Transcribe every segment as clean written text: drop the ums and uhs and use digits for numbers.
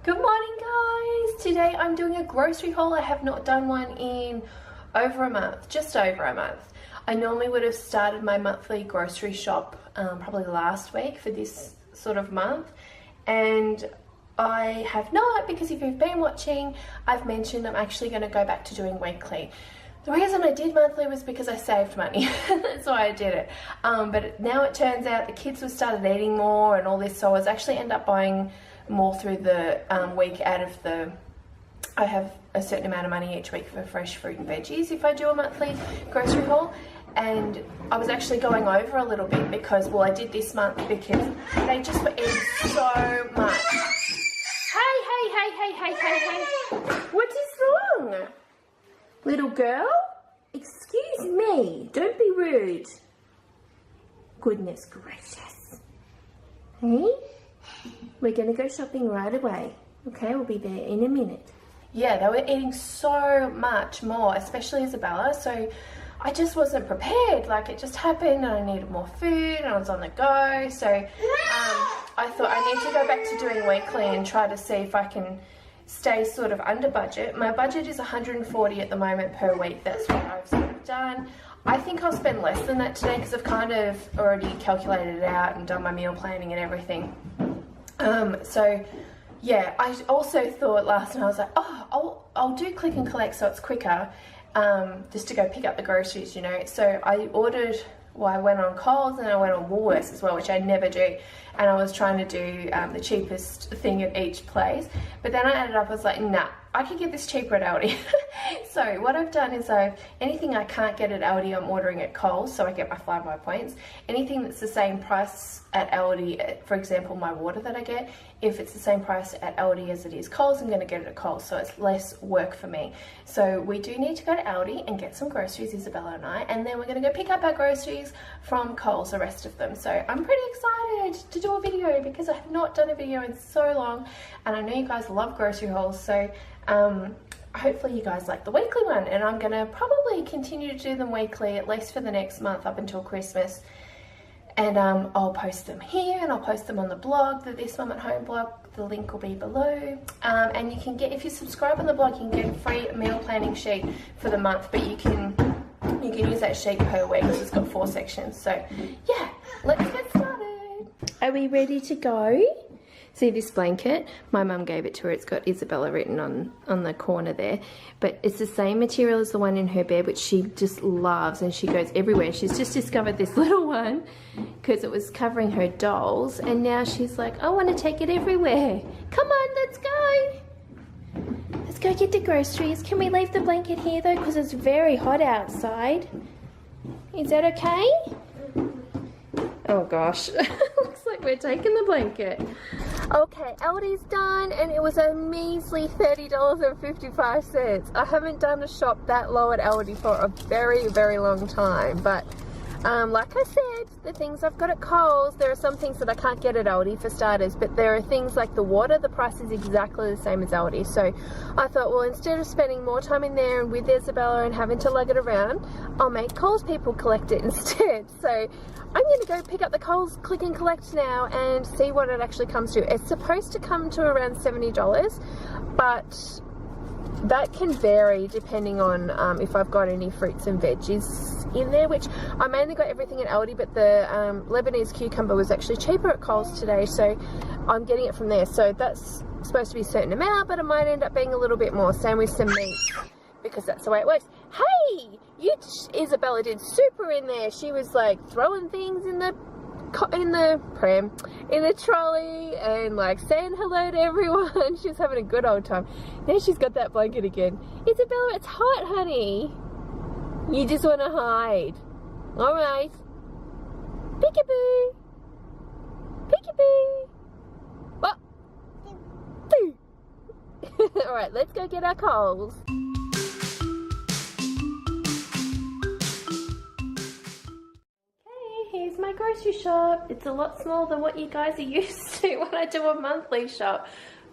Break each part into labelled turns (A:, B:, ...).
A: Good morning, guys. Today I'm doing a grocery haul. I have not done one in over a month, just over a month. I normally would have started my monthly grocery shop probably last week for this sort of month, and I have not, because if you've been watching, I've mentioned I'm actually going to go back to doing weekly. The reason I did monthly was because I saved money. That's why I did it. But now it turns out the kids have started eating more and all this, so I was actually end up buying more through the week out of the... I have a certain amount of money each week for fresh fruit and veggies if I do a monthly grocery haul. And I was actually going over a little bit because, well, I did this month because they just were eating so much. Hey. What is wrong? Little girl? Excuse me. Don't be rude. Goodness gracious. Hey? We're going to go shopping right away. Okay, we'll be there in a minute. Yeah, they were eating so much more, especially Isabella. So I just wasn't prepared. Like, it just happened and I needed more food and I was on the go. So I thought I need to go back to doing weekly and try to see if I can stay sort of under budget. My budget is $140 at the moment per week. That's what I've sort of done. I think I'll spend less than that today because I've kind of already calculated it out and done my meal planning and everything. So yeah, I also thought last night, I was like, oh, I'll do click and collect so it's quicker, just to go pick up the groceries, you know. So I ordered, well, I went on Coles and I went on Woolworths as well, which I never do. And I was trying to do the cheapest thing at each place. But then I added up, I was like, nah, I could get this cheaper at Aldi. So what I've done is anything I can't get at Aldi, I'm ordering at Coles, so I get my flyby points. Anything that's the same price at Aldi, for example, my water that I get, if it's the same price at Aldi as it is Coles, I'm going to get it at Coles, so it's less work for me. So we do need to go to Aldi and get some groceries, Isabella and I, and then we're going to go pick up our groceries from Coles, the rest of them. So I'm pretty excited to do a video because I have not done a video in so long, and I know you guys love grocery hauls, so hopefully you guys like the weekly one, and I'm going to probably continue to do them weekly, at least for the next month up until Christmas. And I'll post them here, and I'll post them on the blog, the This Mum at Home blog. The link will be below. And you can get, if you subscribe on the blog, you can get a free meal planning sheet for the month, but you can use that sheet per week because it's got 4 sections. So yeah, let's get started. Are we ready to go? See this blanket? My mum gave it to her. It's got Isabella written on the corner there. But it's the same material as the one in her bed, which she just loves, and she goes everywhere. She's just discovered this little one because it was covering her dolls, and now she's like, I want to take it everywhere. Come on, let's go. Let's go get the groceries. Can we leave the blanket here though? Because it's very hot outside. Is that okay? Oh gosh, looks like we're taking the blanket. Okay, Aldi's done, and it was a measly $30.55. I haven't done a shop that low at Aldi for a very, very long time, but like I said, the things I've got at Coles, there are some things that I can't get at Aldi for starters, but there are things like the water, the price is exactly the same as Aldi. So I thought, well, instead of spending more time in there and with Isabella and having to lug it around, I'll make Coles people collect it instead. So I'm going to go pick up the Coles click and collect now and see what it actually comes to. It's supposed to come to around $70, but that can vary depending on if I've got any fruits and veggies in there, which I mainly got everything at Aldi, but the Lebanese cucumber was actually cheaper at Coles today, so I'm getting it from there. So that's supposed to be a certain amount, but it might end up being a little bit more. Same with some meat, because that's the way it works. Hey, Isabella did super in there. She was like throwing things in the trolley and like saying hello to everyone. She was having a good old time. Now she's got that blanket again. Isabella, it's hot, honey. You just want to hide. All right. Peekaboo. Peekaboo. Oh. All right, let's go get our Coles. Here's my grocery shop. It's a lot smaller than what you guys are used to when I do a monthly shop,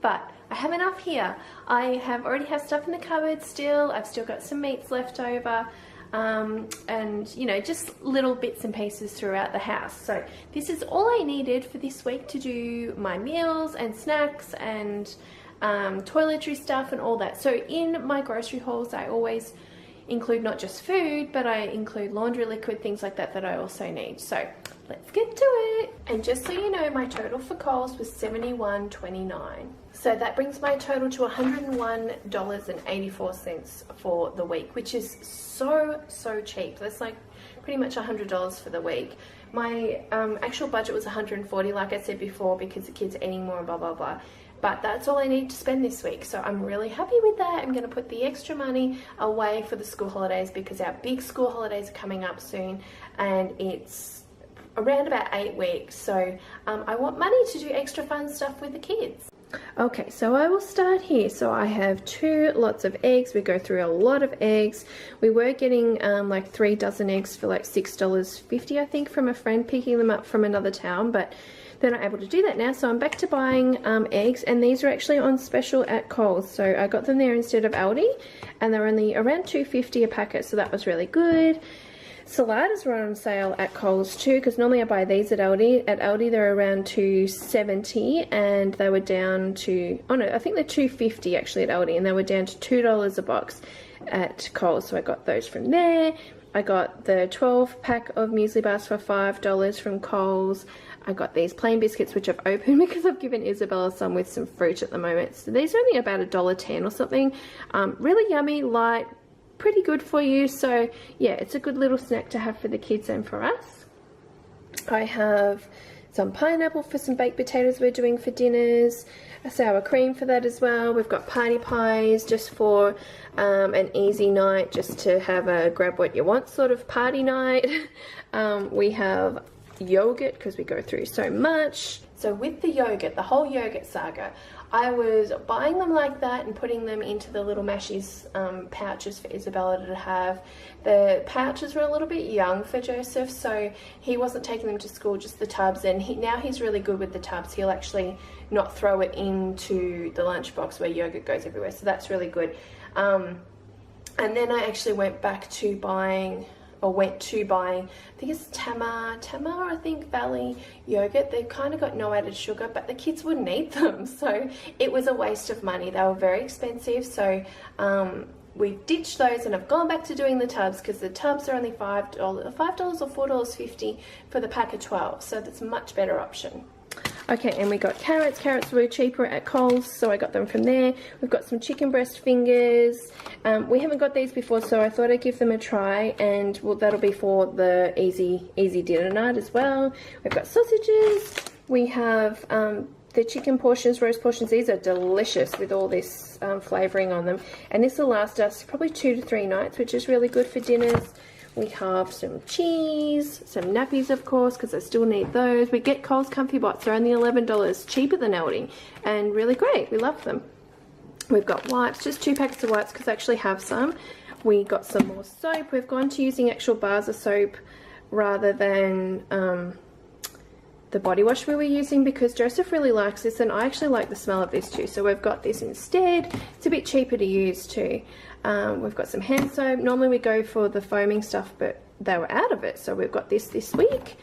A: but I have enough here. I already have stuff in the cupboard still. I've still got some meats left over. and you know, just little bits and pieces throughout the house. So this is all I needed for this week to do my meals and snacks and toiletry stuff and all that. So in my grocery hauls, I always include not just food, but I include laundry liquid, things like that I also need. So let's get to it. And just so you know, my total for Coles was $71.29. So that brings my total to $101.84 for the week, which is so cheap. That's like pretty much $100 for the week. My actual budget was $140, like I said before, because the kids are eating more and blah blah blah. But that's all I need to spend this week, so I'm really happy with that. I'm going to put the extra money away for the school holidays because our big school holidays are coming up soon, and it's around about 8 weeks. So I want money to do extra fun stuff with the kids. Okay, so I will start here. So I have 2 lots of eggs. We go through a lot of eggs. We were getting like 3 dozen eggs for like $6.50, I think, from a friend picking them up from another town, but they're not able to do that now, so I'm back to buying eggs, and these are actually on special at Coles. So I got them there instead of Aldi, and they're only around $2.50 a packet, so that was really good. Saladas were on sale at Coles too, because normally I buy these at Aldi. At Aldi they're around $2.70, and they were down to, oh no, I think they're $2.50 actually at Aldi, and they were down to $2 a box at Coles, so I got those from there. I got the 12 pack of muesli bars for $5 from Coles. I got these plain biscuits, which I've opened because I've given Isabella some with some fruit at the moment. So these are only about $1.10 or something. Really yummy, light, pretty good for you. So yeah, it's a good little snack to have for the kids and for us. I have some pineapple for some baked potatoes we're doing for dinners, a sour cream for that as well. We've got party pies just for an easy night, just to have a grab what you want sort of party night. We have yogurt because we go through so much. So with the yogurt, the whole yogurt saga, I was buying them like that and putting them into the little Mashies pouches for Isabella to have. The pouches were a little bit young for Joseph, so he wasn't taking them to school, just the tubs, and now he's really good with the tubs. He'll actually not throw it into the lunchbox where yogurt goes everywhere, so that's really good. And then I actually went to buying, I think it's Tamar, I think, Valley yogurt. They've kind of got no added sugar, but the kids wouldn't eat them, so it was a waste of money. They were very expensive, so we ditched those, and I've gone back to doing the tubs because the tubs are only $5 or $4.50 for the pack of 12, so that's a much better option. Okay, and we got carrots. Carrots were cheaper at Coles, so I got them from there. We've got some chicken breast fingers. We haven't got these before, so I thought I'd give them a try, and well, that'll be for the easy dinner night as well. We've got sausages. We have the chicken portions, roast portions. These are delicious with all this flavouring on them, and this will last us probably 2 to 3 nights, which is really good for dinners. We have some cheese, some nappies, of course, because I still need those. We get Coles Comfy Bots. They're only $11, cheaper than Aldi, and really great. We love them. We've got wipes, just 2 packets of wipes because I actually have some. We got some more soap. We've gone to using actual bars of soap rather than the body wash we were using because Joseph really likes this, and I actually like the smell of this too, so we've got this instead. It's a bit cheaper to use too. We've got some hand soap. Normally we go for the foaming stuff, but they were out of it, so we've got this week.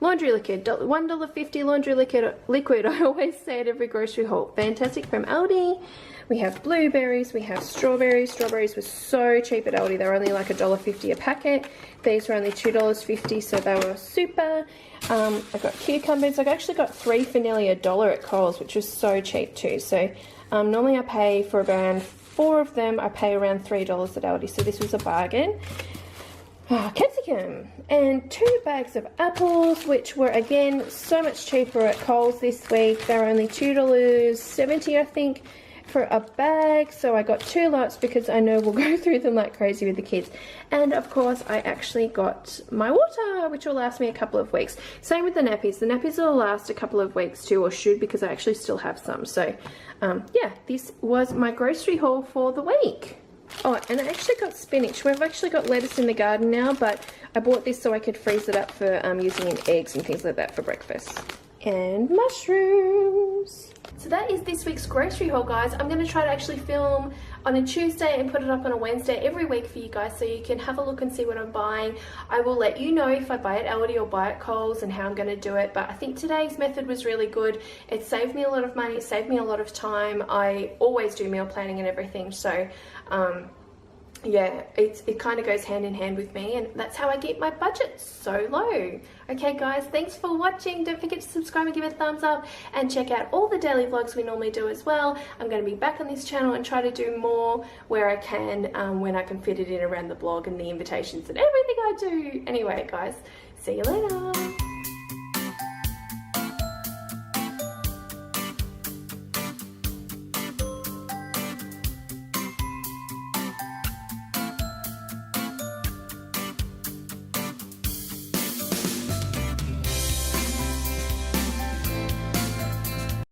A: Laundry liquid, $1.50 laundry liquid. I always say at every grocery haul. Fantastic, from Aldi. We have blueberries, we have strawberries. Strawberries were so cheap at Aldi. They were only like $1.50 a packet. These were only $2.50, so they were super. I've got cucumbers. I've actually got 3 for nearly $1 at Coles, which was so cheap too. So normally I pay for around 4 of them. I pay around $3 at Aldi, so this was a bargain. Capsicum and 2 bags of apples, which were again so much cheaper at Coles this week. They were only $2.70, I think, for a bag. So I got 2 lots because I know we'll go through them like crazy with the kids. And of course I actually got my water, which will last me a couple of weeks. Same with the nappies. The nappies will last a couple of weeks too, or should, because I actually still have some. So yeah, this was my grocery haul for the week. Oh, and I actually got spinach. We've actually got lettuce in the garden now, but I bought this so I could freeze it up for using in eggs and things like that for breakfast. And mushrooms. So that is this week's grocery haul, guys. I'm going to try to actually film
B: on a Tuesday and put it up on a Wednesday every week for you guys, so you can have a look and see what I'm buying. I will let you know if I buy at Aldi or buy at Coles and how I'm going to do it, but I think today's method was really good. It saved me a lot of money, it saved me a lot of time. I always do meal planning and everything, so yeah, it kind of goes hand in hand with me, and that's how I keep my budget so low. Okay guys, thanks for watching. Don't forget to subscribe and give it a thumbs up, and check out all the daily vlogs we normally do as well. I'm going to be back on this channel and try to do more where I can, when I can fit it in around the blog and the invitations and everything I do. Anyway guys, see you later.